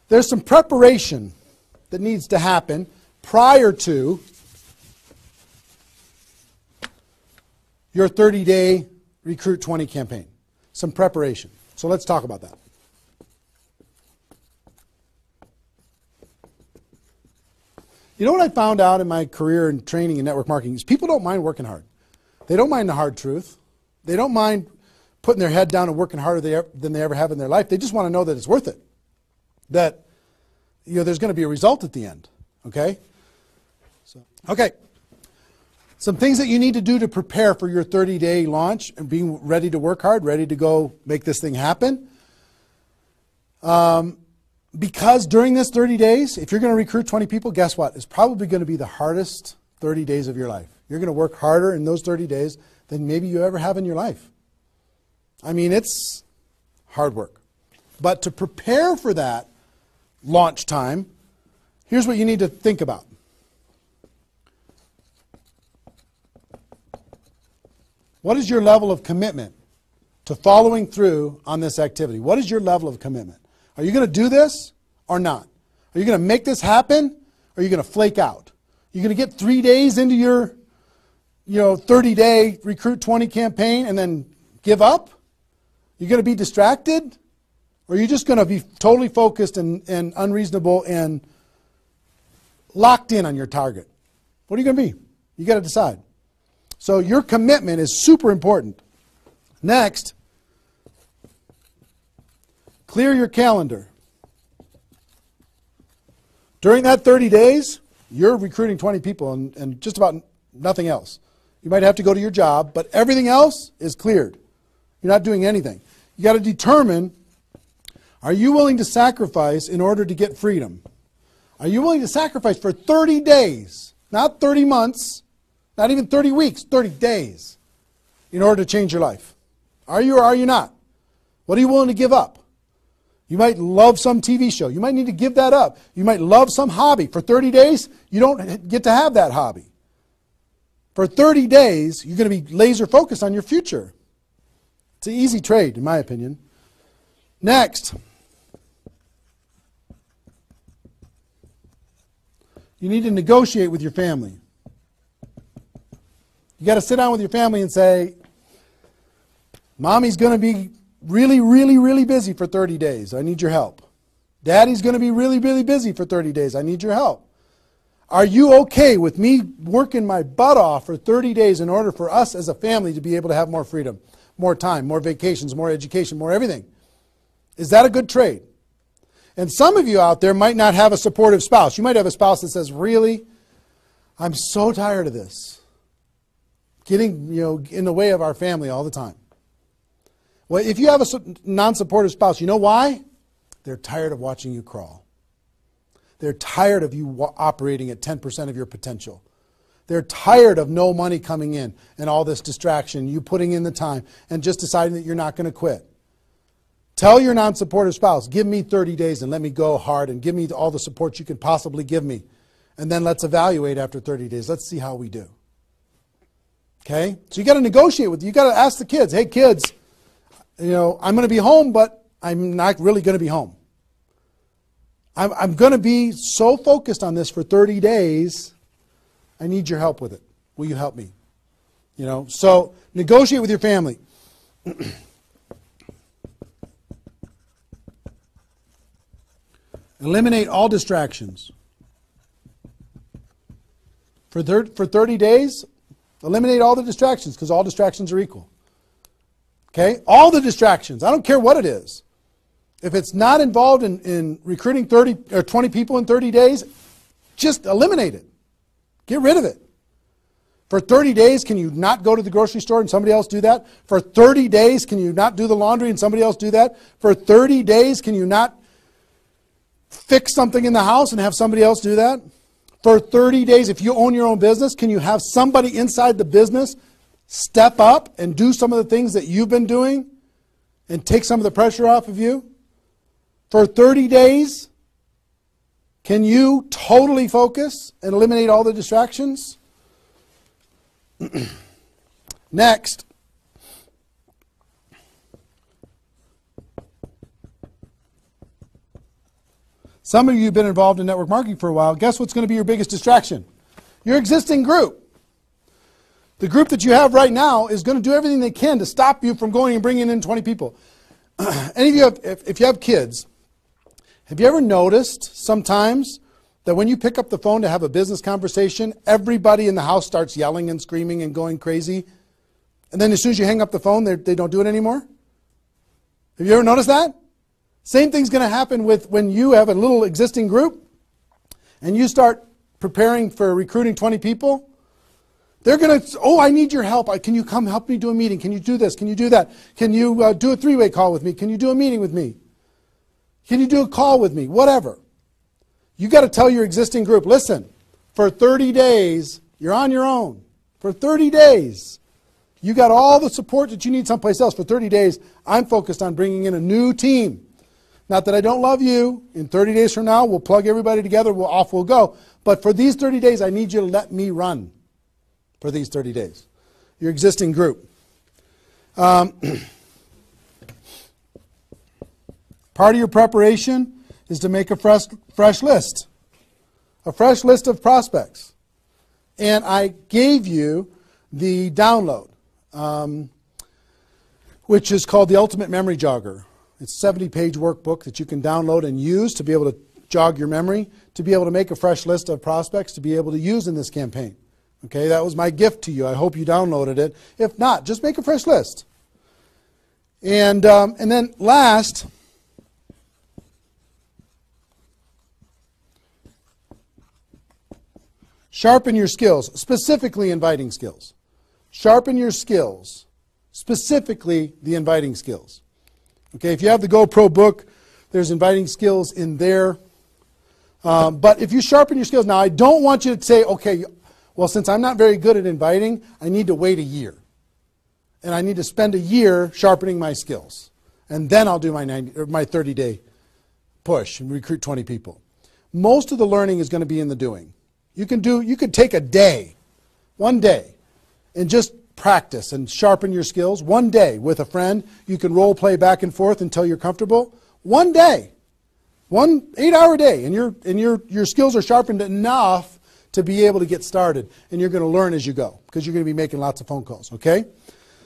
there's some preparation that needs to happen prior to your 30-day Recruit 20 campaign. Some preparation. So let's talk about that. You know what I found out in my career in training in network marketing is people don't mind working hard. They don't mind the hard truth. They don't mind putting their head down and working harder than they ever have in their life. They just want to know that it's worth it. That there's going to be a result at the end. Okay? Okay. Some things that you need to do to prepare for your 30-day launch and being ready to work hard, ready to go make this thing happen. Because during this 30 days, if you're going to recruit 20 people, guess what? It's probably going to be the hardest 30 days of your life. You're going to work harder in those 30 days than maybe you ever have in your life. I mean, it's hard work. But to prepare for that launch time, here's what you need to think about. What is your level of commitment to following through on this activity? What is your level of commitment? Are you going to do this or not? Are you going to make this happen or are you going to flake out? Are you going to get 3 days into your 30-day Recruit 20 campaign and then give up? Are you going to be distracted? Or are you just going to be totally focused and unreasonable and locked in on your target? What are you going to be? You got to decide. So your commitment is super important. Next, clear your calendar. During that 30 days, you're recruiting 20 people and just about nothing else. You might have to go to your job, but everything else is cleared. You're not doing anything. You got to determine, are you willing to sacrifice in order to get freedom? Are you willing to sacrifice for 30 days, not 30 months, not even 30 weeks, 30 days, in order to change your life? Are you or are you not? What are you willing to give up? You might love some TV show. You might need to give that up. You might love some hobby. For 30 days, you don't get to have that hobby. For 30 days, you're going to be laser focused on your future. It's an easy trade, in my opinion. Next, you need to negotiate with your family. You got to sit down with your family and say, Mommy's going to be really, really, really busy for 30 days. I need your help. Daddy's going to be really, really busy for 30 days. I need your help. Are you okay with me working my butt off for 30 days in order for us as a family to be able to have more freedom, more time, more vacations, more education, more everything? Is that a good trade? And some of you out there might not have a supportive spouse. You might have a spouse that says, really, I'm so tired of this. Getting in the way of our family all the time. Well, if you have a non-supportive spouse, you know why? They're tired of watching you crawl. They're tired of you operating at 10% of your potential. They're tired of no money coming in and all this distraction, you putting in the time and just deciding that you're not going to quit. Tell your non-supportive spouse, give me 30 days and let me go hard and give me all the support you can possibly give me. And then let's evaluate after 30 days. Let's see how we do. Okay? So you got to negotiate with, you got to ask the kids, hey kids, you know, I'm going to be home, but I'm not really going to be home. I'm going to be so focused on this for 30 days, I need your help with it. Will you help me? You know, so negotiate with your family. Eliminate all distractions. For 30 days, eliminate all the distractions because all distractions are equal. Okay? All the distractions. I don't care what it is. If it's not involved in recruiting 30 or 20 people in 30 days, just eliminate it. Get rid of it. For 30 days, can you not go to the grocery store and somebody else do that? For 30 days, can you not do the laundry and somebody else do that? For 30 days, can you not fix something in the house and have somebody else do that? For 30 days, if you own your own business, can you have somebody inside the business step up and do some of the things that you've been doing and take some of the pressure off of you? For 30 days, can you totally focus and eliminate all the distractions? Next. Some of you have been involved in network marketing for a while. Guess what's going to be your biggest distraction? Your existing group. The group that you have right now is going to do everything they can to stop you from going and bringing in 20 people. Any of you, if you have kids, have you ever noticed sometimes that when you pick up the phone to have a business conversation, everybody in the house starts yelling and screaming and going crazy? And then as soon as you hang up the phone, they don't do it anymore? Have you ever noticed that? Same thing's going to happen with when you have a little existing group and you start preparing for recruiting 20 people. They're going to, oh, I need your help. Can you come help me do a meeting? Can you do this? Can you do that? Can you do a three-way call with me? Can you do a meeting with me? Can you do a call with me? Whatever. You got to tell your existing group, listen, for 30 days, you're on your own. For 30 days, you got all the support that you need someplace else. For 30 days, I'm focused on bringing in a new team. Not that I don't love you. In 30 days from now, we'll plug everybody together, off we'll go. But for these 30 days, I need you to let me run for these 30 days. Your existing group. Part of your preparation is to make a fresh list. A fresh list of prospects. And I gave you the download, which is called the Ultimate Memory Jogger. It's a 70-page workbook that you can download and use to be able to jog your memory, to be able to make a fresh list of prospects to be able to use in this campaign. Okay, that was my gift to you. I hope you downloaded it. If not, just make a fresh list. And then last, sharpen your skills, specifically inviting skills. Sharpen your skills, specifically the inviting skills. Okay, if you have the GoPro book, there's inviting skills in there. But if you sharpen your skills, now I don't want you to say, okay, well, since I'm not very good at inviting, I need to wait a year. And I need to spend a year sharpening my skills. And then I'll do my 30-day push and recruit 20 people. Most of the learning is going to be in the doing. You could take a day, one day, and just practice and sharpen your skills. One day with a friend, you can role play back and forth until you're comfortable. One day, 1 8-hour day, and your skills are sharpened enough to be able to get started. And you're going to learn as you go because you're going to be making lots of phone calls, okay?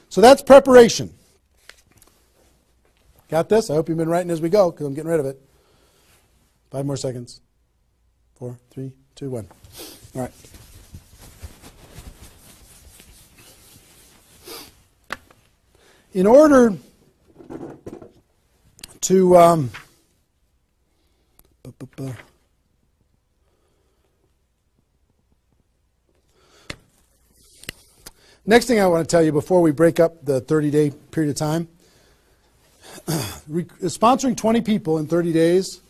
So that's preparation. Got this? I hope you've been writing as we go because I'm getting rid of it. 5 more seconds. 4, 3, 2, 1. All right. In order to next thing I want to tell you before we break up the 30-day period of time, sponsoring 20 people in 30 days,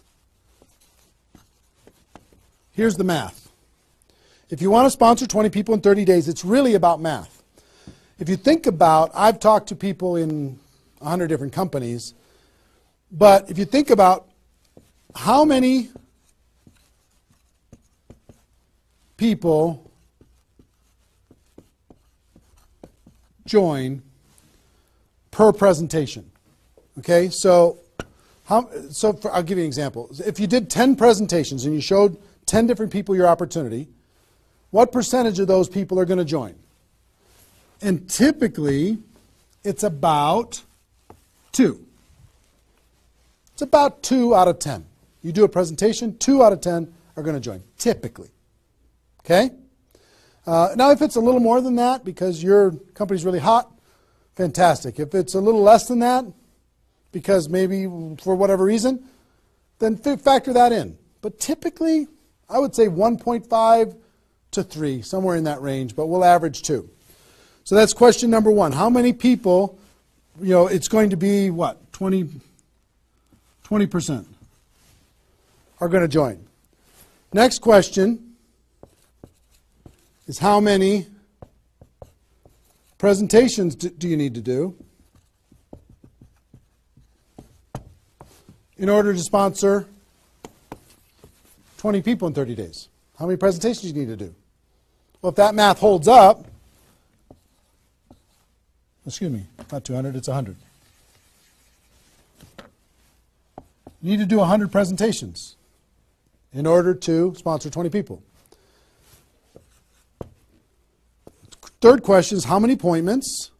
here's the math. If you want to sponsor 20 people in 30 days, it's really about math. If you think about, I've talked to people in 100 different companies, but if you think about how many people join per presentation. Okay, so I'll give you an example. If you did 10 presentations and you showed 10 different people your opportunity, what percentage of those people are going to join? And typically, it's about 2. It's about 2 out of 10. You do a presentation, 2 out of 10 are going to join, typically. Okay? Now, if it's a little more than that because your company's really hot, fantastic. If it's a little less than that, because maybe for whatever reason, then factor that in. But typically, I would say 1.5 to 3, somewhere in that range, but we'll average 2. So that's question number 1. How many people, it's going to be what? 20% are going to join. Next question is how many presentations do you need to do in order to sponsor 20 people in 30 days? How many presentations do you need to do? Well, if that math holds up, excuse me, not 200, it's 100. You need to do 100 presentations in order to sponsor 20 people. Third question is how many appointments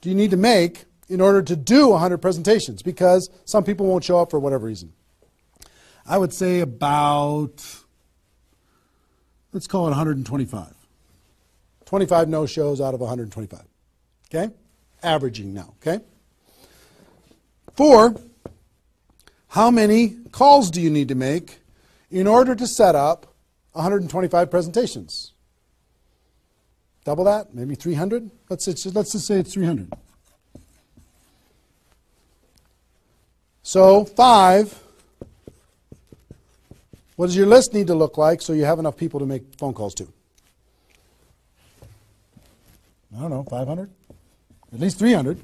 do you need to make in order to do 100 presentations? Because some people won't show up for whatever reason. I would say about, let's call it 125. 25 no-shows out of 125. Okay? Averaging now. Okay? 4, how many calls do you need to make in order to set up 125 presentations? Double that? Maybe 300? Let's just say it's 300. So 5, what does your list need to look like so you have enough people to make phone calls to? I don't know, 500? At least 300.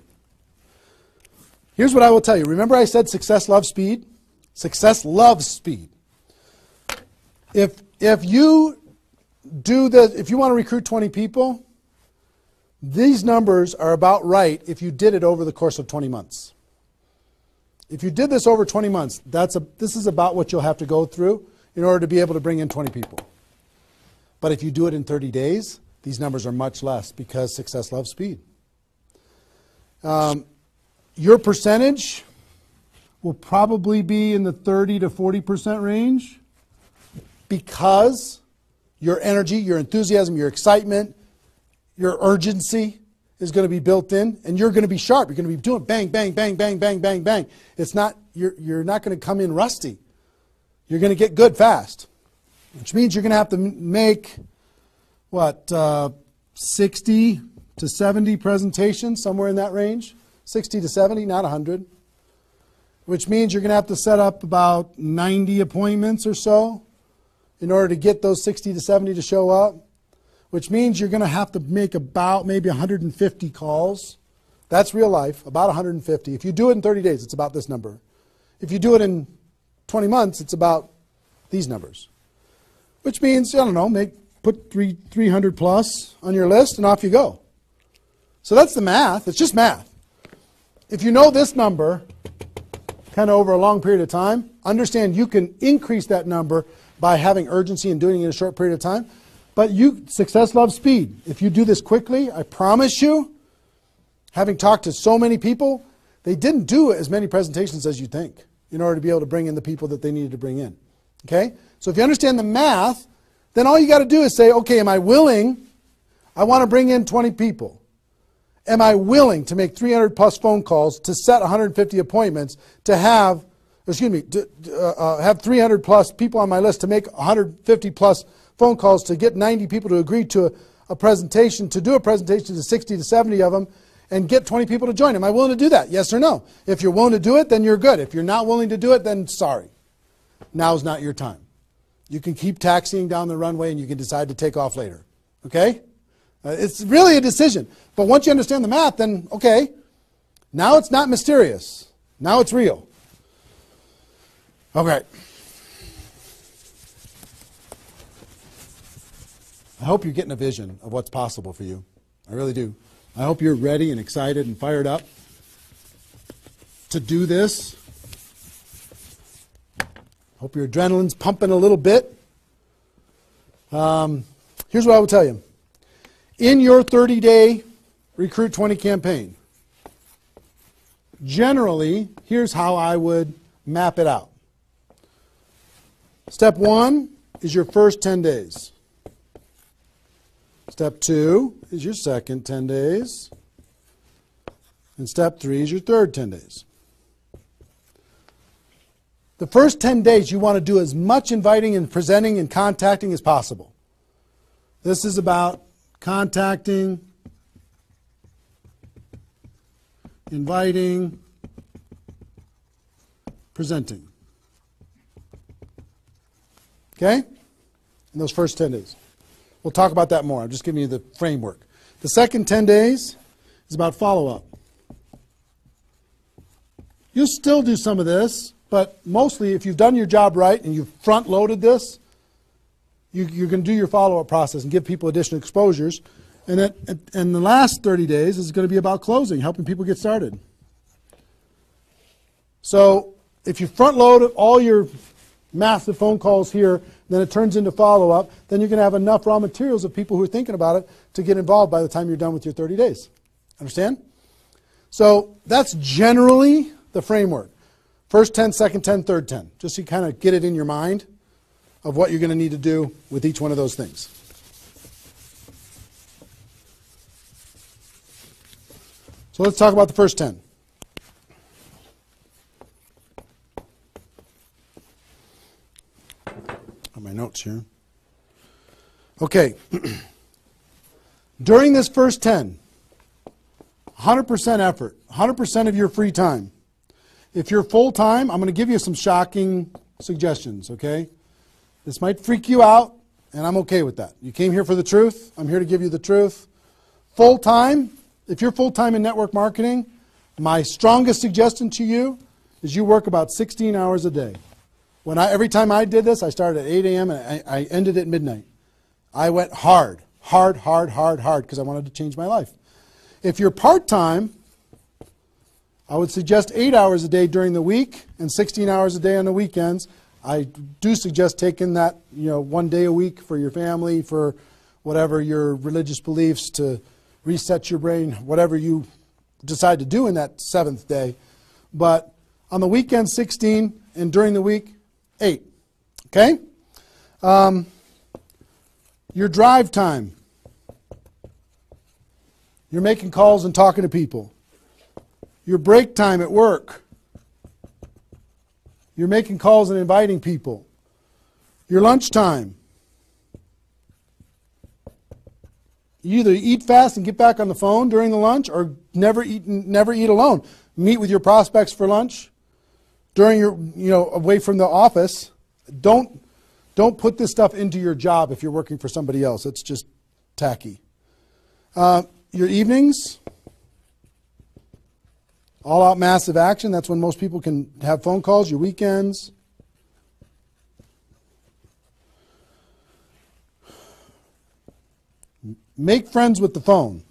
Here's what I will tell you. Remember I said success loves speed? Success loves speed. If you want to recruit 20 people, these numbers are about right if you did it over the course of 20 months. If you did this over 20 months, this is about what you'll have to go through in order to be able to bring in 20 people. But if you do it in 30 days, these numbers are much less because success loves speed. Your percentage will probably be in the 30 to 40% range because your energy, your enthusiasm, your excitement, your urgency is going to be built in, and you're going to be sharp. You're going to be doing bang, bang, bang, bang, bang, bang, bang. You're not going to come in rusty. You're going to get good fast, which means you're going to have to make, 60 to 70 presentations, somewhere in that range. 60 to 70, not 100. Which means you're going to have to set up about 90 appointments or so in order to get those 60 to 70 to show up. Which means you're going to have to make about maybe 150 calls. That's real life, about 150. If you do it in 30 days, it's about this number. If you do it in 20 months, it's about these numbers. Which means, I don't know, put 300 plus on your list and off you go. So that's the math. It's just math. If you know this number kind of over a long period of time, understand you can increase that number by having urgency and doing it in a short period of time. But success loves speed. If you do this quickly, I promise you, having talked to so many people, they didn't do as many presentations as you think in order to be able to bring in the people that they needed to bring in. Okay? So if you understand the math, then all you got to do is say, okay, am I willing? I want to bring in 20 people. Am I willing to make 300 plus phone calls to set 150 appointments to have 300 plus people on my list to make 150 plus phone calls to get 90 people to agree to a presentation, to do a presentation to 60 to 70 of them and get 20 people to join. Am I willing to do that? Yes or no? If you're willing to do it, then you're good. If you're not willing to do it, then sorry. Now's not your time. You can keep taxiing down the runway and you can decide to take off later. Okay? It's really a decision. But once you understand the math, then okay, now it's not mysterious. Now it's real. Okay. I hope you're getting a vision of what's possible for you. I really do. I hope you're ready and excited and fired up to do this. Hope your adrenaline's pumping a little bit. Here's what I will tell you. In your 30-day Recruit 20 campaign, generally, here's how I would map it out. Step 1 is your first 10 days. Step 2 is your second 10 days. And step 3 is your third 10 days. The first 10 days you want to do as much inviting and presenting and contacting as possible. This is about contacting, inviting, presenting. Okay? In those first 10 days. We'll talk about that more. I'm just giving you the framework. The second 10 days is about follow-up. You'll still do some of this, but mostly if you've done your job right and you've front-loaded this, you're going to do your follow-up process and give people additional exposures. And the last 30 days is going to be about closing, helping people get started. So if you front-load all your massive phone calls here, then it turns into follow-up, then you're going to have enough raw materials of people who are thinking about it to get involved by the time you're done with your 30 days. Understand? So that's generally the framework. First 10, second 10, third 10. Just so you kind of get it in your mind of what you're going to need to do with each one of those things. So let's talk about the first 10. My notes here. Okay. During this first 10, 100% effort, 100% of your free time. If you're full-time, I'm going to give you some shocking suggestions, okay? This might freak you out, and I'm okay with that. You came here for the truth. I'm here to give you the truth. Full-time, if you're full-time in network marketing, my strongest suggestion to you is you work about 16 hours a day. Every time I did this, I started at 8 a.m. and I ended at midnight. I went hard because I wanted to change my life. If you're part-time, I would suggest 8 hours a day during the week and 16 hours a day on the weekends. I do suggest taking that, 1 day a week for your family, for whatever your religious beliefs, to reset your brain, whatever you decide to do in that 7th day. But on the weekend, 16, and during the week, 8. Okay? Your drive time. You're making calls and talking to people. Your break time at work. You're making calls and inviting people. Your lunch time. You either eat fast and get back on the phone during the lunch, or never eat alone. Meet with your prospects for lunch. During your, away from the office. Don't put this stuff into your job if you're working for somebody else. It's just tacky. Your evenings, all out massive action. That's when most people can have phone calls. Your weekends. Make friends with the phone.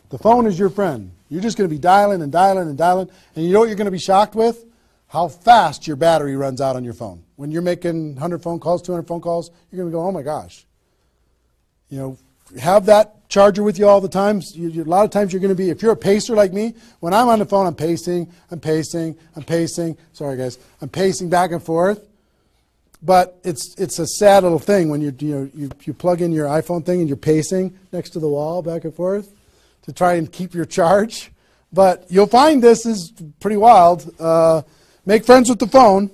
The phone is your friend. You're just going to be dialing and dialing and dialing. And you know what you're going to be shocked with? How fast your battery runs out on your phone. When you're making 100 phone calls, 200 phone calls, you're going to go, oh my gosh. Have that charger with you all the time. A lot of times you're going to be, if you're a pacer like me, when I'm on the phone, I'm pacing. Sorry guys. I'm pacing back and forth. But it's a sad little thing when you plug in your iPhone thing and you're pacing next to the wall back and forth to try and keep your charge. But you'll find this is pretty wild. Make friends with the phone.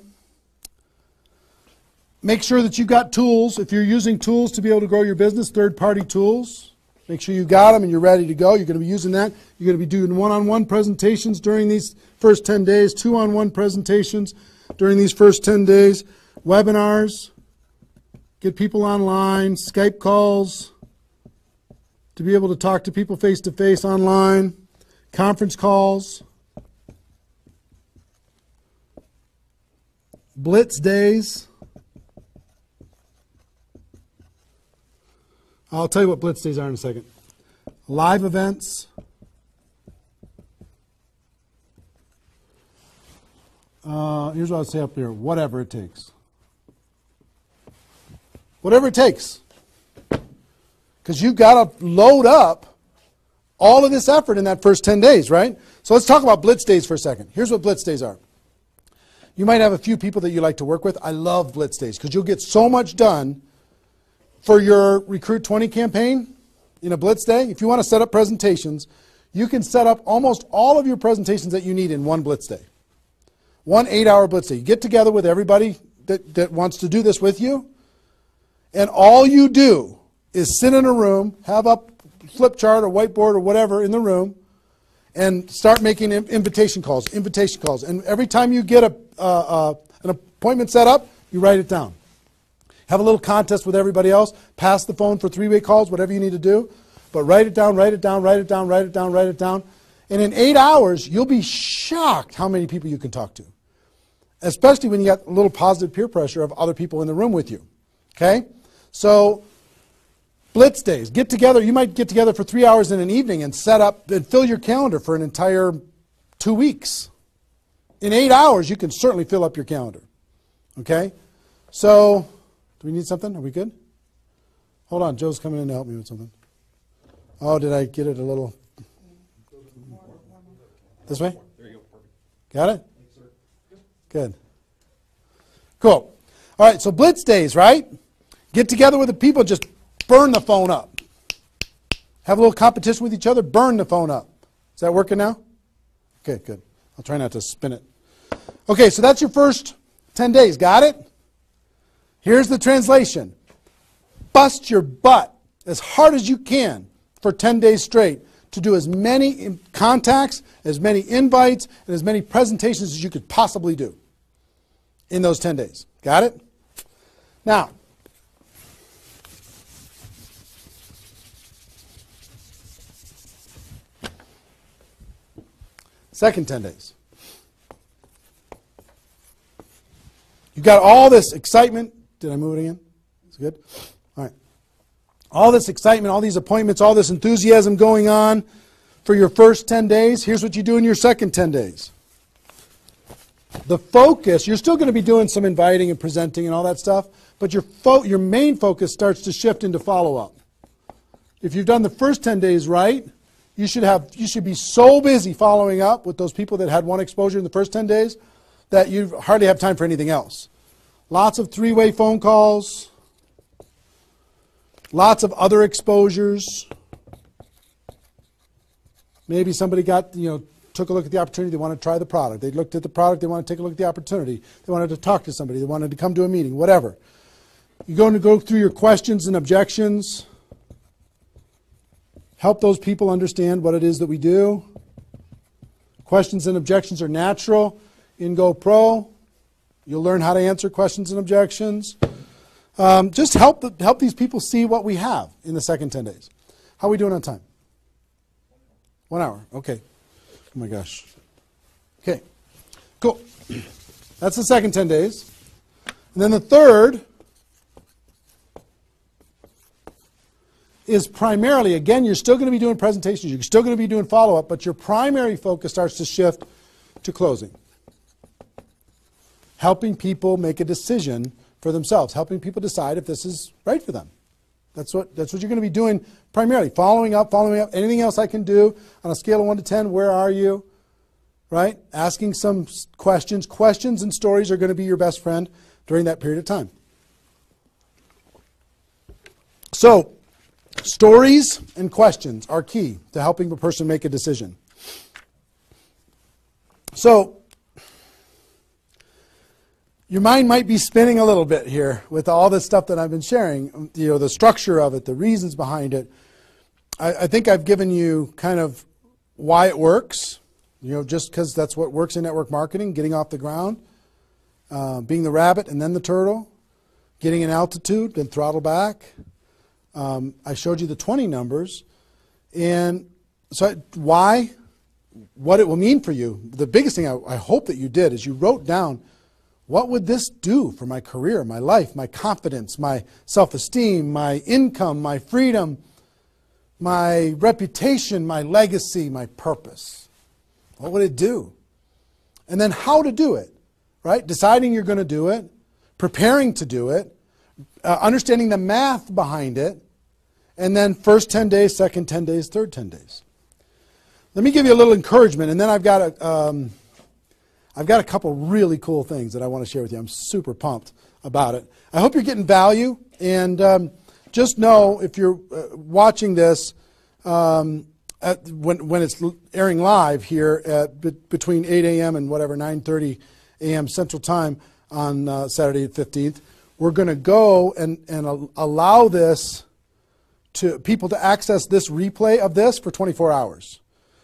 Make sure that you've got tools. If you're using tools to be able to grow your business, third-party tools, make sure you got them and you're ready to go. You're going to be using that. You're going to be doing one-on-one presentations during these first 10 days, two-on-one presentations during these first 10 days, webinars. get people online, Skype calls, to be able to talk to people face-to-face online, conference calls, blitz days. I'll tell you what blitz days are in a second. Live events. Here's what I'll say up here. Whatever it takes. Whatever it takes. Because you've got to load up all of this effort in that first 10 days, right? So let's talk about blitz days for a second. Here's what blitz days are. You might have a few people that you like to work with. I love blitz days because you'll get so much done for your Recruit 20 campaign in a blitz day. If you want to set up presentations, you can set up almost all of your presentations that you need in one blitz day. 1 8-hour blitz day. You get together with everybody that wants to do this with you, and all you do is sit in a room, have a flip chart or whiteboard or whatever in the room, and start making invitation calls. And every time you get an appointment set up, you write it down. Have a little contest with everybody else. Pass the phone for 3-way calls, whatever you need to do. But write it down, write it down, write it down, write it down, write it down. And in 8 hours, you'll be shocked how many people you can talk to. Especially when you got a little positive peer pressure of other people in the room with you. Okay? So, blitz days. Get together. You might get together for 3 hours in an evening and set up and fill your calendar for an entire 2 weeks. In 8 hours, you can certainly fill up your calendar. Okay? So, do we need something? Are we good? Hold on. Joe's coming in to help me with something. Oh, did I get it a little? This way? There you go. Perfect. Got it? Good. Cool. All right, so blitz days, right? Get together with the people, just burn the phone up. Have a little competition with each other, burn the phone up. Is that working now? Okay, good. I'll try not to spin it. Okay, so that's your first 10 days. Got it? Here's the translation. Bust your butt as hard as you can for 10 days straight to do as many contacts, as many invites, and as many presentations as you could possibly do in those 10 days. Got it? Now, second 10 days. You got all this excitement. Did I move it again? It's good? All right. All this excitement, all these appointments, all this enthusiasm going on for your first 10 days. Here's what you do in your second 10 days. The focus, you're still going to be doing some inviting and presenting and all that stuff, but your main focus starts to shift into follow-up. If you've done the first 10 days right, you should be so busy following up with those people that had one exposure in the first 10 days that you hardly have time for anything else. Lots of 3-way phone calls, lots of other exposures. Maybe somebody took a look at the opportunity, they want to try the product. They looked at the product, they want to take a look at the opportunity. They wanted to talk to somebody, they wanted to come to a meeting, whatever. You're going to go through your questions and objections. Help those people understand what it is that we do. Questions and objections are natural in GoPro. You'll learn how to answer questions and objections. Just help these people see what we have in the second 10 days. How are we doing on time? 1 hour. Okay. Oh my gosh. Okay. Cool. That's the second 10 days. And then the third is primarily, again, you're still going to be doing presentations, you're still going to be doing follow-up, but your primary focus starts to shift to closing. Helping people make a decision for themselves, helping people decide if this is right for them. That's what you're going to be doing primarily, following up, anything else I can do on a scale of 1 to 10, where are you? Right? Asking some questions. Questions and stories are going to be your best friend during that period of time. So, stories and questions are key to helping a person make a decision. So, your mind might be spinning a little bit here with all this stuff that I've been sharing, the structure of it, the reasons behind it. I think I've given you kind of why it works, just because that's what works in network marketing, getting off the ground, being the rabbit and then the turtle, getting in altitude, then throttle back. I showed you the 20 numbers. And so why? What it will mean for you. The biggest thing I hope that you did is you wrote down, what would this do for my career, my life, my confidence, my self-esteem, my income, my freedom, my reputation, my legacy, my purpose? What would it do? And then how to do it, right? Deciding you're going to do it, preparing to do it, understanding the math behind it, and then first 10 days, second 10 days, third 10 days. Let me give you a little encouragement, and then I've got a couple really cool things that I want to share with you. I'm super pumped about it. I hope you're getting value, and just know if you're watching this when it's airing live here at between 8 a.m. and whatever 9:30 a.m. Central Time on Saturday the 15th, we're going to go and allow this to people to access this replay of this for 24 hours.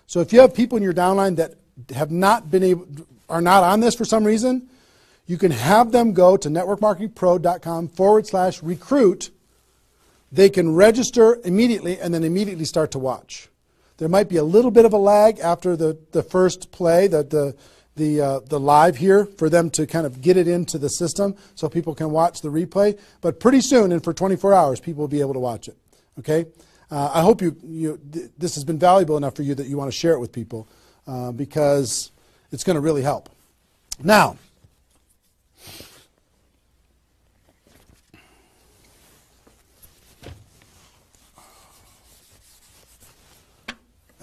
So if you have people in your downline that have not been able, are not on this for some reason, you can have them go to networkmarketingpro.com/recruit. They can register immediately and then immediately start to watch. There might be a little bit of a lag after the first play, the live here, for them to kind of get it into the system so people can watch the replay. But pretty soon, and for 24 hours, people will be able to watch it. Okay? I hope this has been valuable enough for you that you want to share it with people because it's going to really help. Now,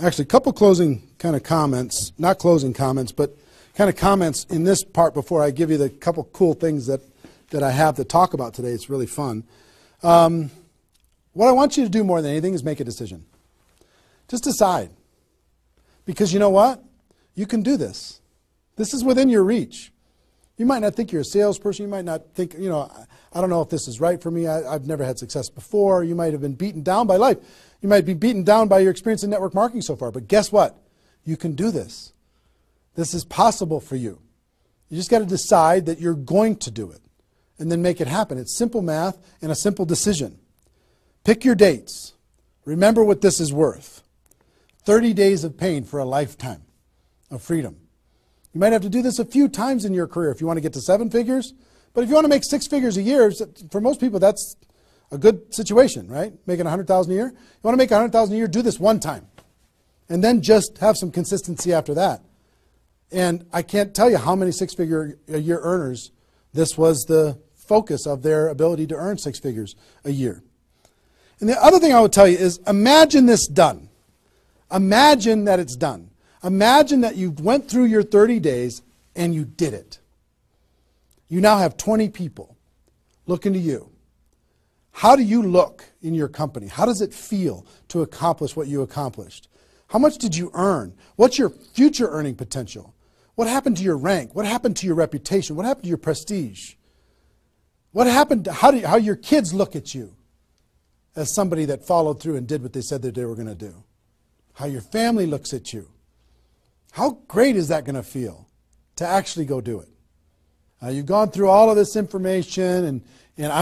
actually, a couple closing kind of comments, not closing comments, but kind of comments in this part before I give you the couple cool things that I have to talk about today. It's really fun. What I want you to do more than anything is make a decision. Just decide. Because you know what? You can do this. This is within your reach. You might not think you're a salesperson. You might not think, I don't know if this is right for me. I've never had success before. You might have been beaten down by life. You might be beaten down by your experience in network marketing so far. But guess what? You can do this. This is possible for you. You just got to decide that you're going to do it and then make it happen. It's simple math and a simple decision. Pick your dates. Remember what this is worth. 30 days of pain for a lifetime of freedom. You might have to do this a few times in your career if you want to get to 7 figures. But if you want to make 6 figures a year, for most people that's a good situation, right? Making $100,000 a year. You want to make $100,000 a year, do this one time. And then just have some consistency after that. And I can't tell you how many 6-figure a year earners this was the focus of their ability to earn 6 figures a year. And the other thing I would tell you is imagine this done. Imagine that it's done. Imagine that you went through your 30 days and you did it. You now have 20 people looking to you. How do you look in your company? How does it feel to accomplish what you accomplished? How much did you earn? What's your future earning potential? What happened to your rank? What happened to your reputation? What happened to your prestige? What happened to how your kids look at you as somebody that followed through and did what they said that they were going to do? How your family looks at you? How great is that going to feel to actually go do it? You've gone through all of this information